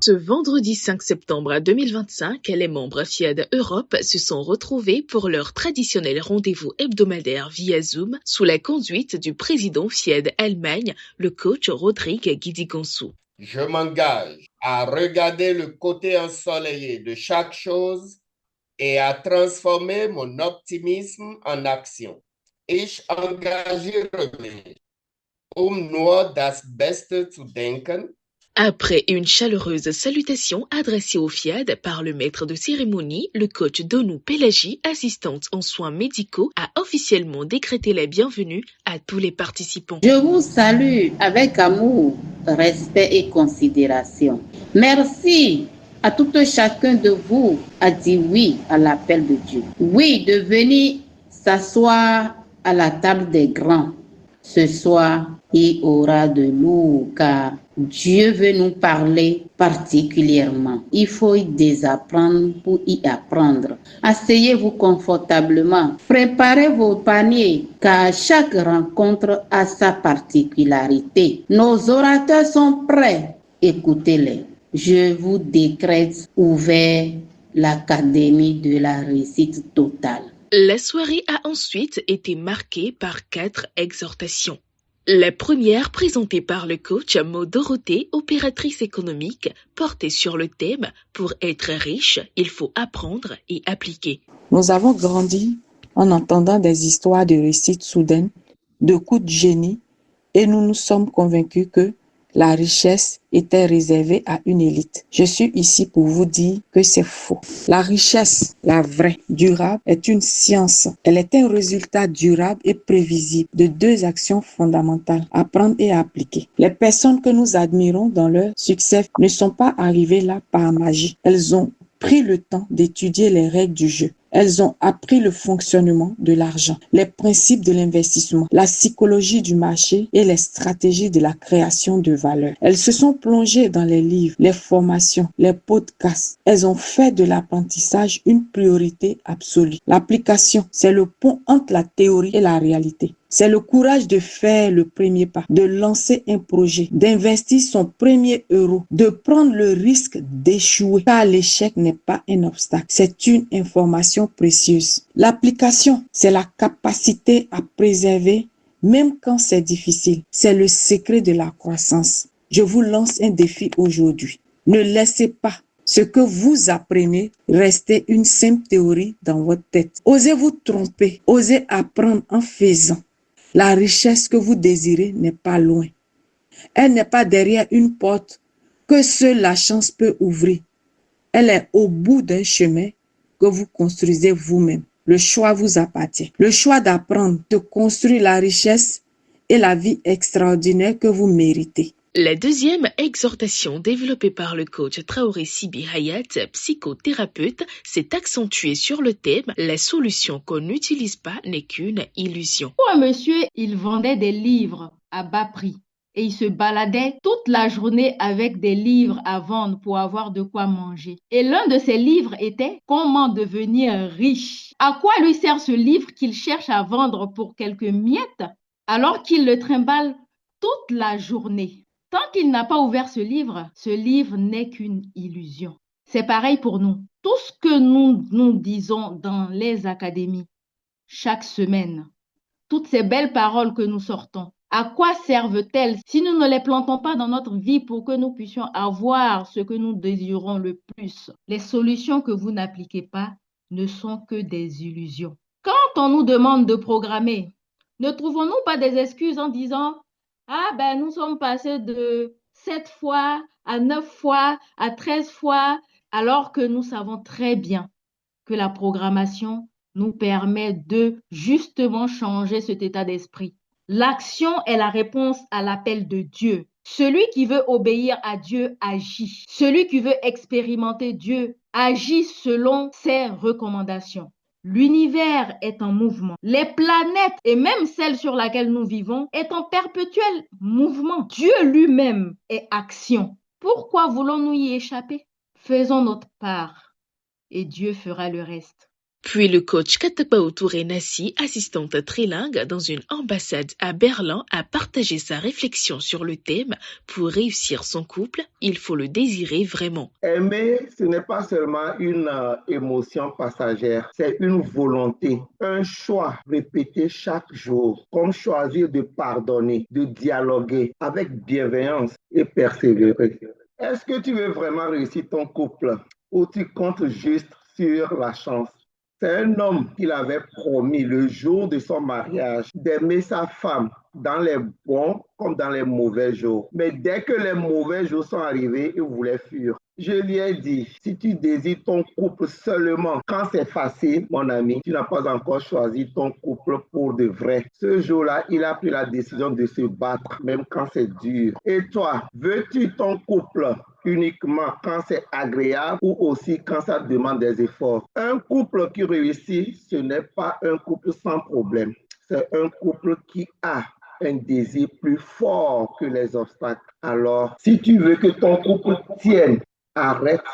Ce vendredi 5 septembre 2025, les membres FIAD Europe se sont retrouvés pour leur traditionnel rendez-vous hebdomadaire via Zoom sous la conduite du président FIAD Allemagne, le coach Rodrigue Guidigansou. Je m'engage à regarder le côté ensoleillé de chaque chose et à transformer mon optimisme en action. Ich engagiere mich, nur das Beste zu denken. Après une chaleureuse salutation adressée au FIAD par le maître de cérémonie, le coach Donou Pelagi, assistante en soins médicaux, a officiellement décrété la bienvenue à tous les participants. Je vous salue avec amour, respect et considération. Merci à tout chacun de vous a dit oui à l'appel de Dieu. Oui, de venir s'asseoir à la table des grands. Ce soir, il y aura de lourd car Dieu veut nous parler particulièrement. Il faut y désapprendre pour y apprendre. Asseyez-vous confortablement. Préparez vos paniers car chaque rencontre a sa particularité. Nos orateurs sont prêts. Écoutez-les. Je vous décrète ouvert l'Académie de la réussite totale. La soirée a ensuite été marquée par 4 exhortations. La première, présentée par le coach Maud Dorothée, opératrice économique, portait sur le thème « Pour être riche, il faut apprendre et appliquer ». Nous avons grandi en entendant des histoires de réussite soudaine, de coups de génie, et nous nous sommes convaincus que la richesse était réservée à une élite. Je suis ici pour vous dire que c'est faux. La richesse, la vraie, durable, est une science. Elle est un résultat durable et prévisible de 2 actions fondamentales, apprendre et appliquer. Les personnes que nous admirons dans leur succès ne sont pas arrivées là par magie. Elles ont pris le temps d'étudier les règles du jeu. Elles ont appris le fonctionnement de l'argent, les principes de l'investissement, la psychologie du marché et les stratégies de la création de valeur. Elles se sont plongées dans les livres, les formations, les podcasts. Elles ont fait de l'apprentissage une priorité absolue. L'application, c'est le pont entre la théorie et la réalité. C'est le courage de faire le premier pas, de lancer un projet, d'investir son premier euro, de prendre le risque d'échouer, car l'échec n'est pas un obstacle, c'est une information précieuse. L'application, c'est la capacité à préserver même quand c'est difficile. C'est le secret de la croissance. Je vous lance un défi aujourd'hui. Ne laissez pas ce que vous apprenez rester une simple théorie dans votre tête. Osez vous tromper, osez apprendre en faisant. La richesse que vous désirez n'est pas loin. Elle n'est pas derrière une porte que seule la chance peut ouvrir. Elle est au bout d'un chemin que vous construisez vous-même. Le choix vous appartient. Le choix d'apprendre, de construire la richesse et la vie extraordinaire que vous méritez. La deuxième exhortation développée par le coach Traoré Sibi Hayat, psychothérapeute, s'est accentuée sur le thème « La solution qu'on n'utilise pas n'est qu'une illusion ». Pour un monsieur, il vendait des livres à bas prix et il se baladait toute la journée avec des livres à vendre pour avoir de quoi manger. Et l'un de ces livres était « Comment devenir riche ». À quoi lui sert ce livre qu'il cherche à vendre pour quelques miettes alors qu'il le trimballe toute la journée? Tant qu'il n'a pas ouvert ce livre n'est qu'une illusion. C'est pareil pour nous. Tout ce que nous disons dans les académies, chaque semaine, toutes ces belles paroles que nous sortons, à quoi servent-elles si nous ne les plantons pas dans notre vie pour que nous puissions avoir ce que nous désirons le plus? Les solutions que vous n'appliquez pas ne sont que des illusions. Quand on nous demande de programmer, ne trouvons-nous pas des excuses en disant « Ah ben, nous sommes passés de 7 fois à 9 fois à 13 fois », alors que nous savons très bien que la programmation nous permet de justement changer cet état d'esprit. L'action est la réponse à l'appel de Dieu. Celui qui veut obéir à Dieu agit. Celui qui veut expérimenter Dieu agit selon ses recommandations. L'univers est en mouvement. Les planètes et même celle sur laquelle nous vivons est en perpétuel mouvement. Dieu lui-même est action. Pourquoi voulons-nous y échapper? Faisons notre part et Dieu fera le reste. Puis le coach Katabao Touré Nassi, assistante trilingue dans une ambassade à Berlin, a partagé sa réflexion sur le thème « Pour réussir son couple, il faut le désirer vraiment ». Aimer, ce n'est pas seulement une émotion passagère, c'est une volonté, un choix répété chaque jour, comme choisir de pardonner, de dialoguer avec bienveillance et persévérer. Est-ce que tu veux vraiment réussir ton couple ou tu comptes juste sur la chance? C'est un homme qu'il avait promis le jour de son mariage d'aimer sa femme dans les bons comme dans les mauvais jours. Mais dès que les mauvais jours sont arrivés, il voulait fuir. Je lui ai dit, si tu désires ton couple seulement quand c'est facile, mon ami, tu n'as pas encore choisi ton couple pour de vrai. Ce jour-là, il a pris la décision de se battre, même quand c'est dur. Et toi, veux-tu ton couple uniquement quand c'est agréable ou aussi quand ça demande des efforts? Un couple qui réussit, ce n'est pas un couple sans problème. C'est un couple qui a un désir plus fort que les obstacles. Alors, si tu veux que ton couple tienne, arrête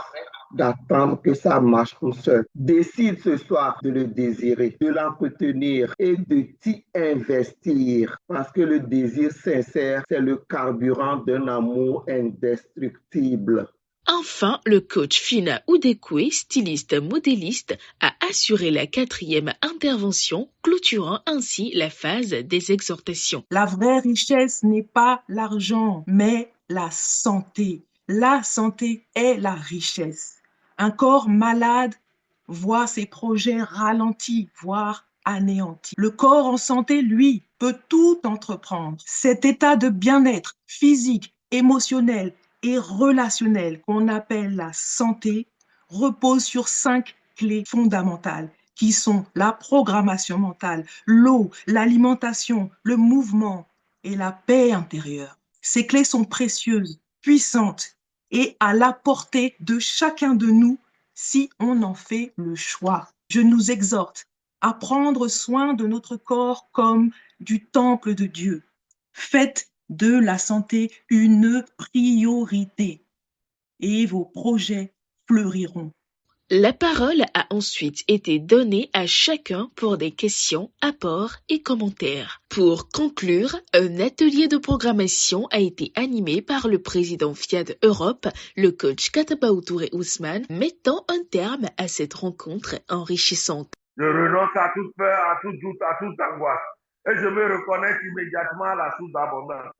d'attendre que ça marche tout seul. Décide ce soir de le désirer, de l'entretenir et de t'y investir. Parce que le désir sincère, c'est le carburant d'un amour indestructible. Enfin, le coach Fina Oudekwe, styliste modéliste, a assuré la 4e intervention, clôturant ainsi la phase des exhortations. La vraie richesse n'est pas l'argent, mais la santé. La santé est la richesse. Un corps malade voit ses projets ralentis, voire anéantis. Le corps en santé, lui, peut tout entreprendre. Cet état de bien-être physique, émotionnel et relationnel qu'on appelle la santé repose sur 5 clés fondamentales qui sont la programmation mentale, l'eau, l'alimentation, le mouvement et la paix intérieure. Ces clés sont précieuses, puissantes et à la portée de chacun de nous si on en fait le choix. Je nous exhorte à prendre soin de notre corps comme du temple de Dieu. Faites de la santé une priorité et vos projets fleuriront. La parole a ensuite été donnée à chacun pour des questions, apports et commentaires. Pour conclure, un atelier de programmation a été animé par le président Fiad Europe, le coach Katabao Touré Ousmane, mettant un terme à cette rencontre enrichissante. Je renonce à toute peur, à tout doute, à toute angoisse. Et je me reconnais immédiatement à la source d'abondance.